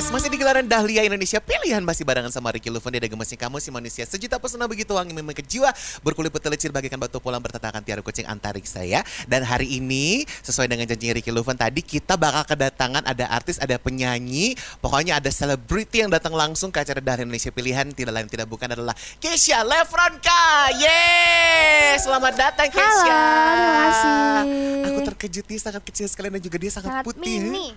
Yes, masih di gelaran Dahlia Indonesia pilihan masih barengan sama Ricky Luven. Dia ada gemesnya kamu si manusia sejuta pesona begitu wangi memekik jiwa, berkulit petelicir bagaikan batu pulang bertatakan tiara kucing antariksa ya. Dan hari ini sesuai dengan janji Ricky Luven tadi kita bakal kedatangan ada artis, ada penyanyi, pokoknya ada selebriti yang datang langsung ke acara Dahlia Indonesia pilihan. Tidak lain tidak bukan adalah Kesha Lefronka. Yeay, selamat datang Kesha. Halo, terima kasih. Aku terkejut dia sangat kecil sekali dan juga dia sangat putih. Mini.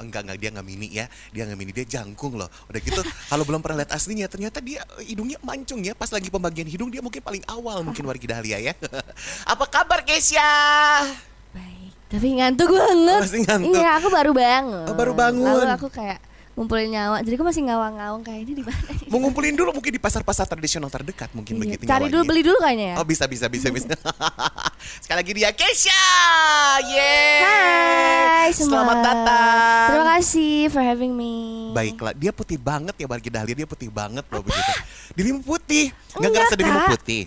Enggak dia nggak mini ya, dia nggak mini, dia jangkung loh. Udah gitu kalau belum pernah lihat aslinya ternyata dia hidungnya mancung ya. Pas lagi pembagian hidung dia mungkin paling awal mungkin wargi Dahlia ya. Apa kabar Kesha? Baik, tapi ngantuk banget. Masih ngantuk? Iya, aku baru bangun. Oh, baru bangun. Lalu aku kayak ngumpulin nyawa, jadi aku masih ngawang-ngawang kayak ini di mana. Mau ngumpulin dulu mungkin di pasar-pasar tradisional terdekat mungkin Iya, begitu cari dulu, nyawanya. beli dulu kayaknya ya. Oh bisa. Sekali lagi dia Kesha. Yeay. Hai semua. Selamat datang. Terima kasih for having me. Baiklah, dia putih banget ya wargi Dahlia, dia putih banget loh begitu. Dirimu putih. Enggak Enggak, ngerasa dirimu Kak. putih.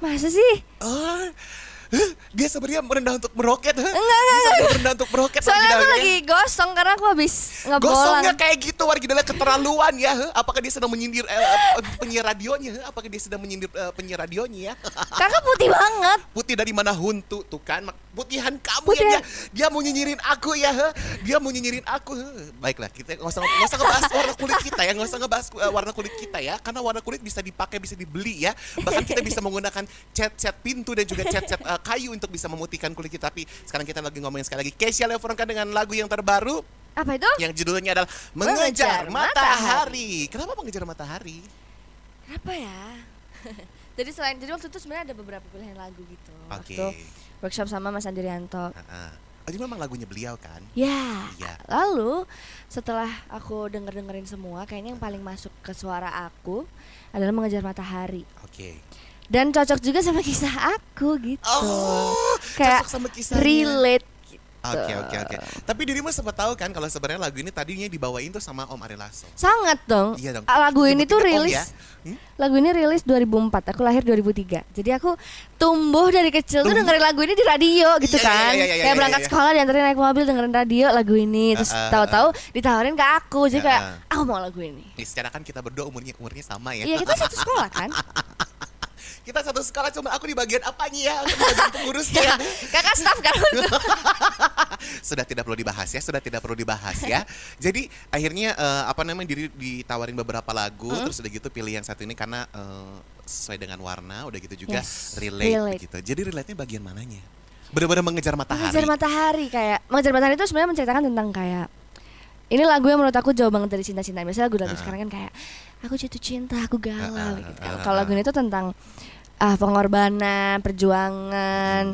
Masa sih? Oh, dia sebenarnya merendah untuk meroket. Dia Enggak. sebenarnya merendah untuk meroket. Soalnya aku Dahlia. lagi gosong karena aku habis ngebolang. Gosongnya kayak gitu wargi Dahlia, keterlaluan ya. Apakah dia sedang menyindir penyiar radionya? Apakah dia sedang menyindir penyiar radionya ya? Kakak putih banget. Putih dari mana huntu tuh kan? Putihan kamu Putih. ya dia mau nyinyirin aku ya. Dia mau nyinyirin aku. Baiklah, kita nggak usah ngebahas warna kulit kita ya. Nggak usah ngebahas warna kulit kita ya. Karena warna kulit bisa dipakai, bisa dibeli ya. Bahkan kita bisa menggunakan cat pintu dan juga cat kayu untuk bisa memutihkan kulit kita. Tapi sekarang kita lagi ngomongin sekali lagi Kesha Lefronka dengan lagu yang terbaru Apa itu? yang judulnya adalah Mengejar Matahari. Kenapa mengejar matahari? Apa ya? jadi waktu itu sebenarnya ada beberapa pilihan lagu gitu. Oke. Waktu workshop sama Mas Andrianto. Oh, ini memang lagunya beliau kan? Ya. Iya. Lalu setelah aku dengerin semua, kayaknya yang paling masuk ke suara aku adalah Mengejar Matahari. Oke. Dan cocok juga sama kisah aku gitu. Oh, kayak cocok sama kisahnya. relate gitu. Oke. Tapi dirimu sempat tahu kan kalau sebenarnya lagu ini tadinya dibawain tuh sama Om Ari Lasso. Sangat dong. Iya dong. Lagu ini tuh Om rilis. ya? Lagu ini rilis 2004, aku lahir 2003. Jadi aku tumbuh dari kecil tuh dengerin lagu ini di radio gitu Iya, kan. iya, Kayak berangkat sekolah diantarin naik mobil dengerin radio lagu ini. Terus tahu-tahu ditawarin ke aku. Jadi kayak aku mau lagu ini. Secara kan kita berdua umurnya sama ya. Iya, kita satu sekolah kan. Kita satu sekolah, cuma aku di bagian apanya ya? Aku di bagian pengurusnya ya. Kakak staff kan. Sudah tidak perlu dibahas ya. Jadi akhirnya ditawarin beberapa lagu, terus udah gitu pilih yang satu ini karena sesuai dengan warna, udah gitu juga relate gitu. Jadi relate-nya bagian mananya? Benar-benar mengejar matahari. Mengejar matahari itu sebenarnya menceritakan tentang kayak ini lagu yang menurut aku jauh banget dari cinta-cinta. Biasanya lagu sekarang kan kayak aku jatuh cinta, aku galau gitu. Kalau lagu ini tuh tentang pengorbanan, perjuangan,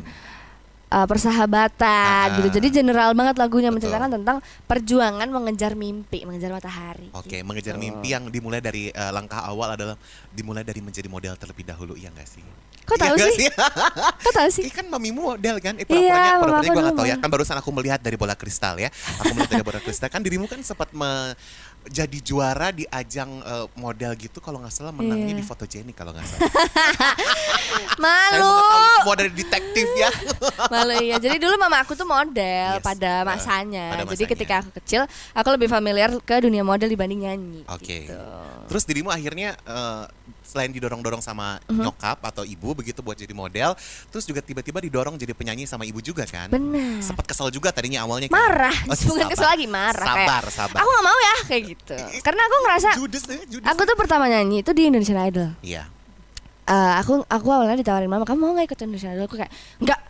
persahabatan gitu. Jadi general banget lagunya, menceritakan tentang perjuangan mengejar mimpi, mengejar matahari. Oke, mengejar mimpi yang dimulai dari langkah awal adalah dimulai dari menjadi model terlebih dahulu, ya nggak sih? Kok tahu sih? Kok tahu sih? Kan mamimu model kan? Iya, Pura-puranya gue dulu nggak tahu ya. Kan barusan aku melihat dari bola kristal ya. Aku melihat dari bola kristal. Kan dirimu kan sempat jadi juara di ajang model gitu. Kalau nggak salah menangnya di fotogenik kalau nggak salah. Malu. Model detektif ya. Malu iya. Jadi dulu mama aku tuh model pada masanya. Jadi ketika aku kecil, aku lebih familiar ke dunia model dibanding nyanyi. Oke. Gitu. Terus dirimu akhirnya selain didorong-dorong sama nyokap atau ibu begitu buat jadi model, terus juga tiba-tiba didorong jadi penyanyi sama ibu juga kan? Benar. Sempat kesel juga tadinya awalnya kan? Marah, sabar. bukan kesel lagi, marah. Sabar. Aku gak mau ya kayak gitu. Karena aku ngerasa Judes. aku tuh pertama nyanyi itu di Indonesian Idol. Iya. Aku awalnya ditawarin mama, kamu mau nggak ikut Indonesian Idol? Aku kayak enggak.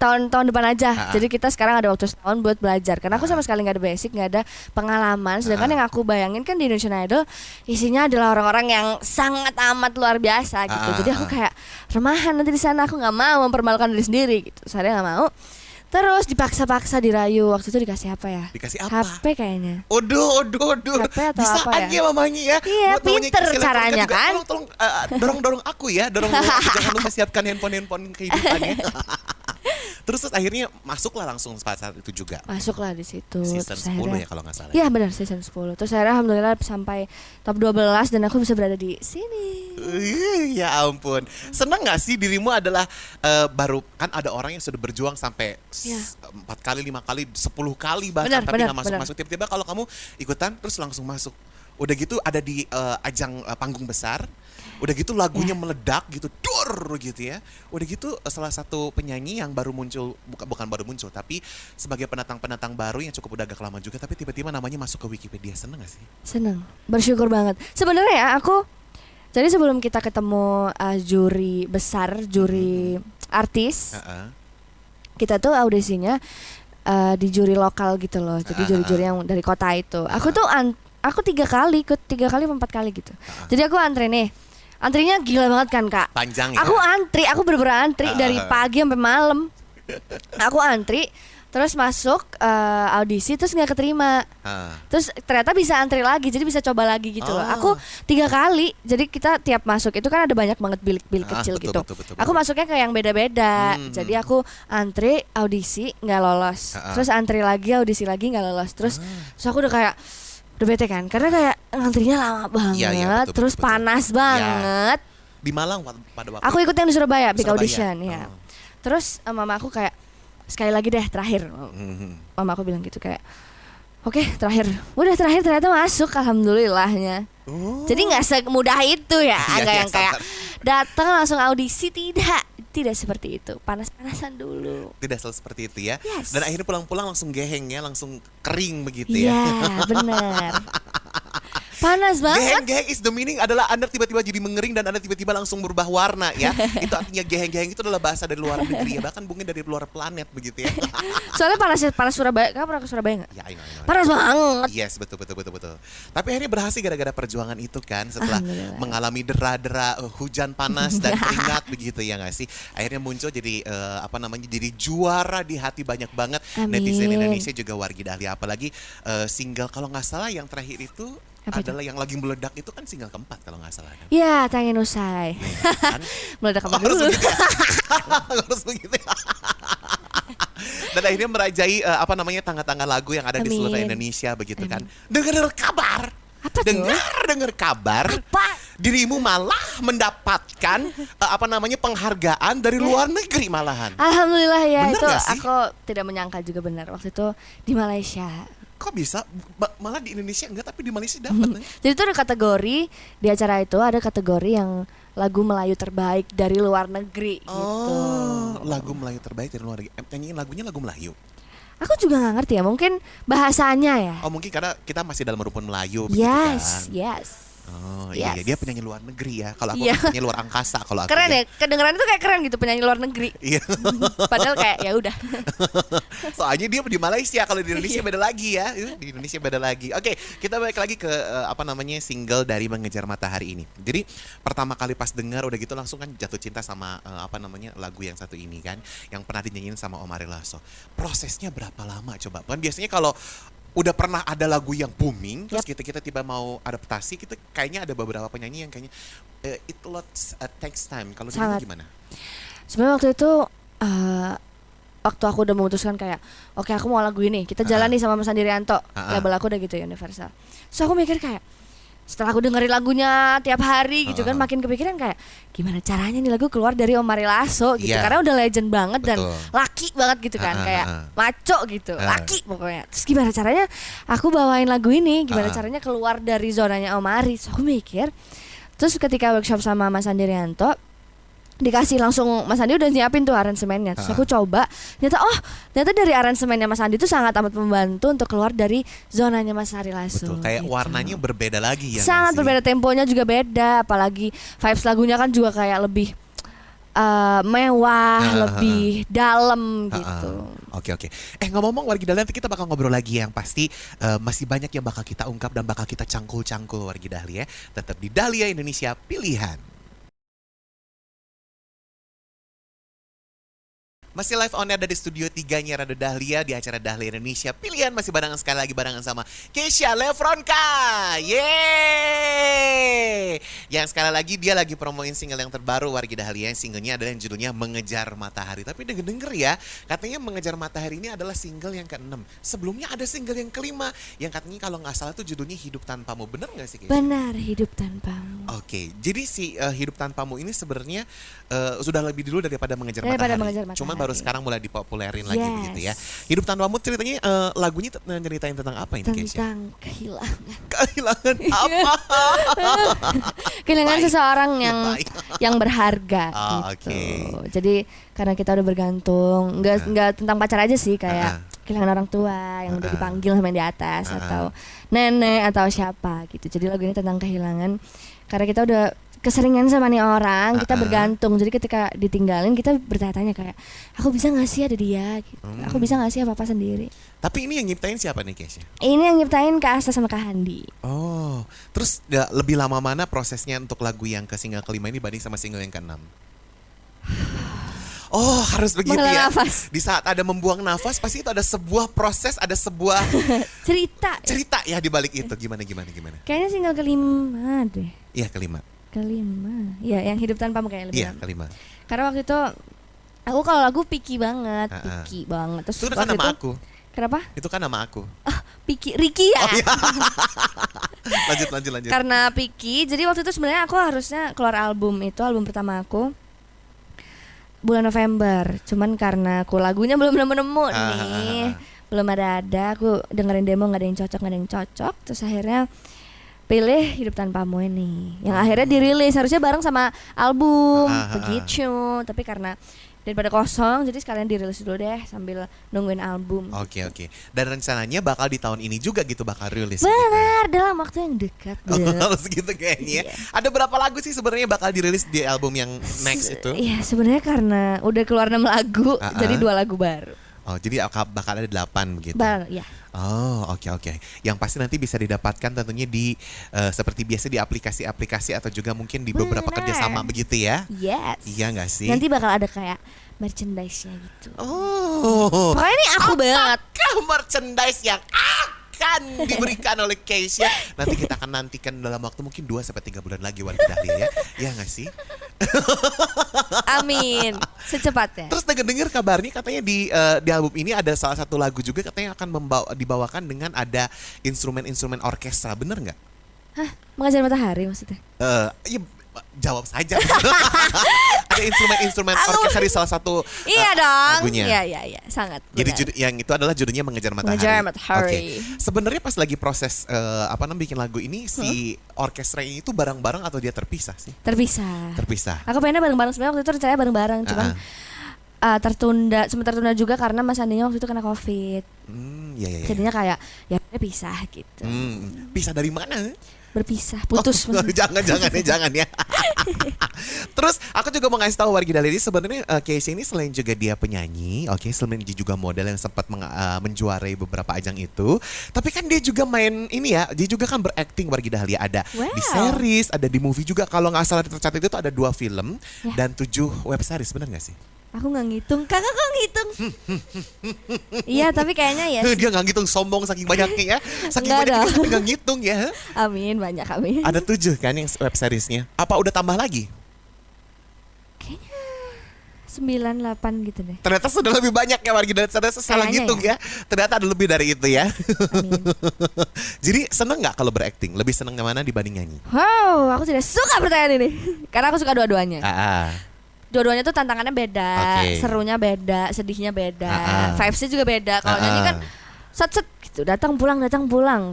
Tahun depan aja. Jadi kita sekarang ada waktu setahun buat belajar. Karena aku sama sekali nggak ada basic, nggak ada pengalaman. Sedangkan yang aku bayangin kan di Indonesian Idol isinya adalah orang-orang yang sangat amat luar biasa gitu. Jadi aku kayak remahan nanti di sana, aku nggak mau mempermalukan diri sendiri gitu. Saya nggak mau. Terus dipaksa-paksa dirayu. Waktu itu dikasih apa ya? Dikasih apa? HP kayaknya. Aduh. HP atau Bisa apa aja ya? mamanya ya. Iya, Buat mamanya pinter Kesha Lefronka caranya juga, kan? Tolong dorong aku ya. Dorong aku. Jangan lupa siapkan handphone kehidupannya. Terus akhirnya masuklah langsung saat itu juga. Masuklah di situ. Season Terus 10 akhirnya- ya kalau nggak salah. Iya benar season 10. Terus akhirnya alhamdulillah sampai top 12 dan aku bisa berada di sini. Ya ampun. Senang nggak sih dirimu adalah baru kan ada orang yang sudah berjuang sampai Iya. 4 kali, 5 kali, 10 kali bahkan Benar, tapi benar, nggak benar. masuk-masuk. Tiba-tiba kalau kamu ikutan terus langsung masuk. Udah gitu ada di ajang panggung besar. Udah gitu lagunya Ya. meledak gitu, dur gitu ya. Udah gitu salah satu penyanyi yang baru muncul, bukan baru muncul, tapi sebagai pendatang-pendatang baru yang cukup udah agak lama juga, tapi tiba-tiba namanya masuk ke Wikipedia. Seneng gak sih? Seneng, bersyukur banget. Sebenarnya ya aku, jadi sebelum kita ketemu juri besar, juri artis, Heeh. kita tuh audisinya di juri lokal gitu loh. Jadi juri-juri yang dari kota itu. Aku tuh aku 3 kali, ikut 3 kali 4 kali gitu. Jadi aku antri nih. Antrinya gila banget kan kak. Panjang ya? Aku antri, aku bener-bener antri dari pagi sampai malam. Aku antri, terus masuk audisi, terus nggak keterima. Terus ternyata bisa antri lagi, jadi bisa coba lagi gitu loh. Aku 3 kali, jadi kita tiap masuk itu kan ada banyak banget bilik-bilik kecil betul, gitu. betul. Aku masuknya ke yang beda-beda. Jadi aku antri, audisi nggak lolos. Terus antri lagi, audisi lagi nggak lolos. Terus aku udah kayak udah bete kan, karena kayak ngantrinya lama banget, Iya, betul, terus betul. panas banget. Di Malang pada waktu Aku ikut yang di Surabaya, big Surabaya. audition ya. Terus mama aku kayak sekali lagi deh terakhir. Mama aku bilang gitu kayak, oke terakhir, udah terakhir ternyata masuk alhamdulillahnya. Jadi nggak semudah itu ya, Iya, agak iya, yang kayak sabar. datang langsung audisi, tidak seperti itu, panas-panasan dulu. Tidak selalu seperti itu ya. Yes. Dan akhirnya pulang-pulang langsung geheng ya, langsung kering begitu Iya ya. benar, panas banget. Geheng-geheng is the meaning adalah Anda tiba-tiba jadi mengering dan Anda tiba-tiba langsung berubah warna ya. Itu artinya geheng-geheng itu adalah bahasa dari luar negeri ya, bahkan mungkin dari luar planet begitu ya. Soalnya panas Surabaya, kamu pernah ke Surabaya nggak? Ya, I know. Panas banget. Yes, betul. Tapi akhirnya berhasil gara-gara perjuangan itu kan, setelah Alhamdulillah. mengalami dera-dera hujan panas dan keringat begitu ya nggak sih. Akhirnya muncul jadi jadi juara di hati banyak banget Amin. netizen Indonesia juga Wargi Dahlia. Apalagi single kalau nggak salah yang terakhir itu Apa itu? adalah yang lagi meledak itu kan single keempat kalau nggak salah. Ya, Tangin Usai. Kan? Meledak apa Harus dulu? begitu ya? Harus begitu ya? Dan akhirnya merajai tangga-tangga lagu yang ada di seluruh Amin. Indonesia begitu kan. Dengar kabar. Apa tuh? Dengar kabar. Apa? Dirimu malah mendapatkan penghargaan dari luar negeri malahan. Alhamdulillah ya, Bener itu nggak sih? aku tidak menyangka juga benar. Waktu itu di Malaysia. Kok bisa malah di Indonesia enggak tapi di Malaysia dapat. Jadi itu ada kategori, di acara itu ada kategori yang lagu Melayu terbaik dari luar negeri gitu. Oh, lagu Melayu terbaik dari luar negeri. Nyanyiin lagunya lagu Melayu. Aku juga nggak ngerti ya, mungkin bahasanya ya. Oh, mungkin karena kita masih dalam rumpun Melayu begitu Yes, kan. yes. Oh iya, Yes. dia penyanyi luar negeri ya. Kalau aku Iya. penyanyi luar angkasa kalau aku. Keren ya, kedengeran itu kayak keren gitu penyanyi luar negeri. Iya. Padahal kayak ya udah. Soalnya dia di Malaysia, kalau di Iya. Indonesia beda lagi ya. Di Indonesia beda lagi. Oke, kita balik lagi ke single dari Mengejar Matahari ini. Jadi pertama kali pas dengar udah gitu langsung kan jatuh cinta sama lagu yang satu ini kan, yang pernah dinyanyiin sama Om Ari Lasso. Prosesnya berapa lama coba? Kan biasanya kalau udah pernah ada lagu yang booming, terus kita tiba mau adaptasi, kita kayaknya ada beberapa penyanyi yang kayaknya it takes time. Kalau dulu Sangat. gimana? Sebenarnya waktu itu waktu aku udah memutuskan kayak oke, aku mau lagu ini, kita jalan nih sama Mas Andi Rianto, label aku udah gitu Universal. So aku mikir kayak setelah aku dengerin lagunya tiap hari gitu kan, makin kepikiran kayak gimana caranya nih lagu keluar dari Om Ari Lasso gitu, Iya. karena udah legend banget dan Betul. laki banget gitu kan, kayak maco gitu, Ah. laki pokoknya. Terus gimana caranya aku bawain lagu ini, gimana caranya keluar dari zonanya Om Ari. So aku mikir, terus ketika workshop sama Mas Andi Rianto dikasih langsung, Mas Andi udah nyiapin tuh aransemennya. Terus aku coba, ternyata dari aransemennya Mas Andi itu sangat amat membantu untuk keluar dari zonanya Mas Ari Lasso. Betul, kayak gitu. warnanya berbeda lagi ya. Sangat nggak sih? berbeda, temponya juga beda, apalagi vibes lagunya kan juga kayak lebih mewah, lebih dalam gitu. Oke. Ngomong-ngomong Wargi Dahlia, nanti kita bakal ngobrol lagi yang pasti masih banyak yang bakal kita ungkap dan bakal kita cangkul-cangkul Wargi Dahlia. Tetap di Dahlia Indonesia Pilihan. Masih live on air dari Studio 3-nya Radio Dahlia di acara Dahlia Indonesia. Pilihan masih barengan sekali lagi barengan sama Keisha Lefronka. Yeay! Yang sekali lagi dia lagi promoin single yang terbaru Wargi Dahlia. Singlenya adalah yang judulnya Mengejar Matahari. Tapi denger-denger ya, katanya Mengejar Matahari ini adalah single yang ke-6. Sebelumnya ada single yang ke-5 yang katanya kalau nggak salah tuh judulnya Hidup Tanpamu. Bener nggak sih Keisha? Benar, Hidup Tanpamu. Oke, jadi si Hidup Tanpamu ini sebenarnya sudah lebih dulu daripada Mengejar Daripada Matahari. Mengejar Matahari. Cuman baru sekarang mulai dipopulerin lagi Yes. begitu ya. Hidup Tanpamu ceritanya lagunya nyeritain tentang apa ini Keisha? Tentang kehilangan. Kehilangan apa? Kehilangan Baik. seseorang Baik. yang berharga Oh, gitu. oke. Jadi karena kita udah bergantung, nggak tentang pacar aja sih, kayak kehilangan orang tua yang udah dipanggil sama yang di atas atau nenek atau siapa gitu. Jadi lagu ini tentang kehilangan karena kita udah keseringan sama nih orang, kita bergantung. Jadi ketika ditinggalin kita bertanya-tanya kayak, aku bisa nggak sih ada dia gitu. Aku bisa nggak sih apa-apa sendiri. Tapi ini yang nyiptain siapa nih Keisha? Ini yang nyiptain Kak Asta sama Kak Handi. Oh, terus lebih lama mana prosesnya untuk lagu yang ke single ke-5 ini dibanding sama single yang ke-6? Oh, harus begitu Menghela ya. nafas. Di saat ada membuang nafas, pasti itu ada sebuah proses, ada sebuah cerita ya di balik itu. Gimana? kayaknya single kelima deh. Iya, kelima. Kelima ya, yang Hidup Tanpamu kayak lebih Iya, lama. kelima. Karena waktu itu aku kalau lagu picky banget. Terus Itu kan waktu nama itu, aku. kenapa? Itu kan nama aku. Picky Ricky ya. Oh, iya. lanjut. Karena picky, jadi waktu itu sebenarnya aku harusnya keluar album pertama aku bulan November. Cuman karena aku lagunya belum nemu nih, belum ada aku dengerin demo nggak ada yang cocok. Terus akhirnya pilih Hidup Tanpamu ini yang akhirnya dirilis, harusnya bareng sama album begitu, tapi karena daripada kosong jadi sekalian dirilis dulu deh sambil nungguin album. Oke. Dan rencananya bakal di tahun ini juga gitu bakal rilis. Benar, dalam waktu yang dekat. Harus gitu kayaknya. Ada berapa lagu sih sebenarnya bakal dirilis di album yang next itu? Iya, sebenarnya karena udah keluar 6 lagu, jadi 2 lagu baru. Oh, jadi bakal ada 8 begitu. Ya. Oh, oke. Yang pasti nanti bisa didapatkan tentunya di seperti biasa di aplikasi-aplikasi atau juga mungkin di beberapa Benar. kerjasama begitu ya. Yes. Iya nggak sih? Nanti bakal ada kayak merchandise-nya gitu. Oh. Pokoknya ini aku banget. Apakah merchandise yang akan diberikan oleh Keisha? Nanti kita akan nantikan dalam waktu mungkin 2-3 bulan lagi Wargi Dahlia ya. Iya nggak sih? Amin. Secepatnya. Terus dengar kabarnya katanya di album ini ada salah satu lagu juga katanya akan dibawakan dengan ada instrumen-instrumen orkestra, bener nggak? Hah? Mengejar Matahari maksudnya? Iya, jawab saja. Ada instrumen-instrumen orkestra di salah satu Iya dong. lagunya. Iya, sangat. Jadi benar. yang itu adalah judulnya Mengejar Matahari. Mengejar Matahari. Oke. Sebenarnya pas lagi proses bikin lagu ini si orkestra ini itu bareng-bareng atau dia terpisah sih? Terpisah. Terpisah. Aku pengennya bareng-bareng, sebenarnya waktu itu rencananya bareng-bareng, cuman sempat tertunda juga karena Mas Andinya waktu itu kena COVID. Iya. Jadinya kayak ya udah pisah gitu. Pisah dari mana? Berpisah, putus. Oh, jangan ya. Terus aku juga mau ngasih tahu Wargi Dahlia ini sebenarnya Keisha ini selain juga dia penyanyi, selain dia juga model yang sempat menjuarai beberapa ajang itu, tapi kan dia juga main ini ya, dia juga kan berakting Wargi Dahlia, ada di series, ada di movie juga. Kalau nggak salah tercatat itu ada 2 film dan 7 web series, benar nggak sih? Aku nggak ngitung, kakak kok ngitung? Iya, tapi kayaknya ya. Dia nggak ngitung, sombong saking banyaknya ya, saking Nggak banyaknya dong. sampai nggak ngitung ya. Amin, banyak amin. Ada 7 kan yang web seriesnya. Apa udah tambah lagi? Kayaknya 9-8 gitu deh. Ternyata sudah lebih banyak ya Wargi Dahlia. Salah Kayaknya ngitung ya. Ternyata ada lebih dari itu ya. Amin. Jadi seneng nggak kalau berakting? Lebih seneng yang mana dibanding nyanyi? Wow, aku tidak suka pertanyaan ini. Karena aku suka dua-duanya. Dua-duanya tuh tantangannya beda, serunya beda, sedihnya beda, vibesnya juga beda. Kalau nyanyi kan set gitu, datang pulang.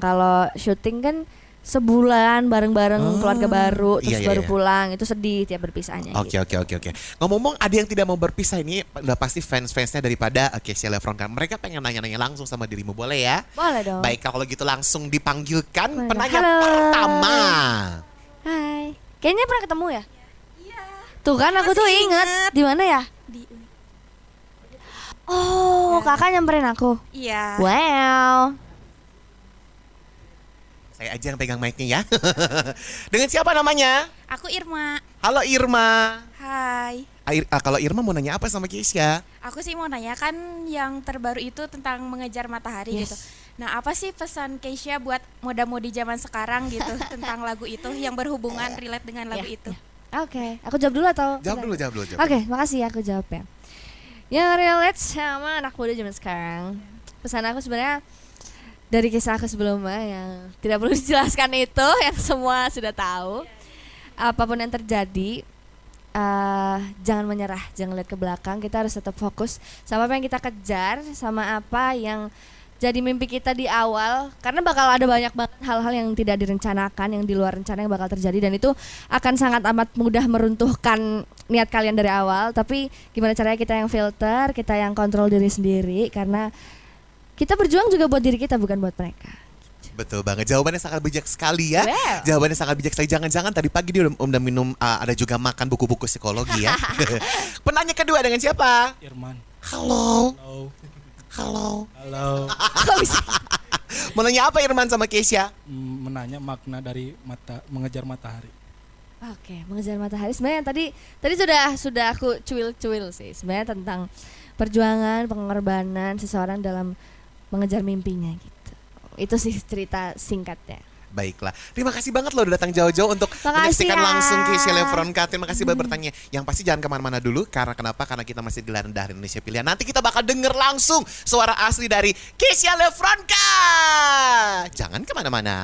Kalau syuting kan sebulan bareng-bareng keluarga baru, terus baru pulang, itu sedih tiap berpisahnya. Oke. Ngomong-ngomong, ada yang tidak mau berpisah ini udah pasti fans-fansnya daripada Keisha Lefronka. Mereka pengen nanya-nanya langsung sama dirimu, boleh ya? Boleh dong. Baik, kalau gitu langsung dipanggilkan Boleh. penanya Halo. pertama. Hai, kayaknya pernah ketemu ya? Tuh kan aku tuh inget. Di mana ya? Di Oh, kakak nyamperin aku. Iya. Wow. Saya aja yang pegang mic-nya ya. Dengan siapa namanya? Aku Irma. Halo Irma. Hai. Kalau Irma mau nanya apa sama Keisha? Aku sih mau nanya kan yang terbaru itu tentang mengejar matahari gitu. Nah, apa sih pesan Keisha buat muda-mudi zaman sekarang gitu tentang lagu itu yang berhubungan relate dengan lagu itu? Oke, aku jawab dulu atau? Jawab dulu. Oke, makasih aku jawab ya. Yang relate sama anak muda zaman sekarang. Pesan aku sebenarnya dari kisah aku sebelumnya yang tidak perlu dijelaskan itu, yang semua sudah tahu. Apapun yang terjadi, jangan menyerah, jangan lihat ke belakang. Kita harus tetap fokus sama apa yang kita kejar, sama apa yang jadi mimpi kita di awal. Karena bakal ada banyak banget hal-hal yang tidak direncanakan, yang di luar rencana yang bakal terjadi. Dan itu akan sangat amat mudah meruntuhkan niat kalian dari awal. Tapi gimana caranya kita yang filter, kita yang kontrol diri sendiri. Karena kita berjuang juga buat diri kita, bukan buat mereka. Betul banget, jawabannya sangat bijak sekali ya. Wow. Jawabannya sangat bijak sekali. Jangan-jangan tadi pagi dia udah minum, ada juga makan buku-buku psikologi ya. Penanya kedua dengan siapa? Irman. Halo. Halo. Mau nanya apa Irman sama Keisha? Menanya makna dari mengejar matahari. Oke, mengejar matahari. Sebenarnya tadi sudah aku cuil sih. Sebenarnya tentang perjuangan, pengorbanan seseorang dalam mengejar mimpinya gitu. Itu sih cerita singkatnya. Baiklah, terima kasih banget loh udah datang jauh-jauh untuk menyaksikan langsung Keisha Lefronka. Terima kasih banget bertanya. Yang pasti jangan kemana-mana dulu. Karena kenapa? Karena kita masih di Layar Rendah Indonesia Pilihan. Nanti kita bakal denger langsung suara asli dari Keisha Lefronka. Jangan kemana-mana.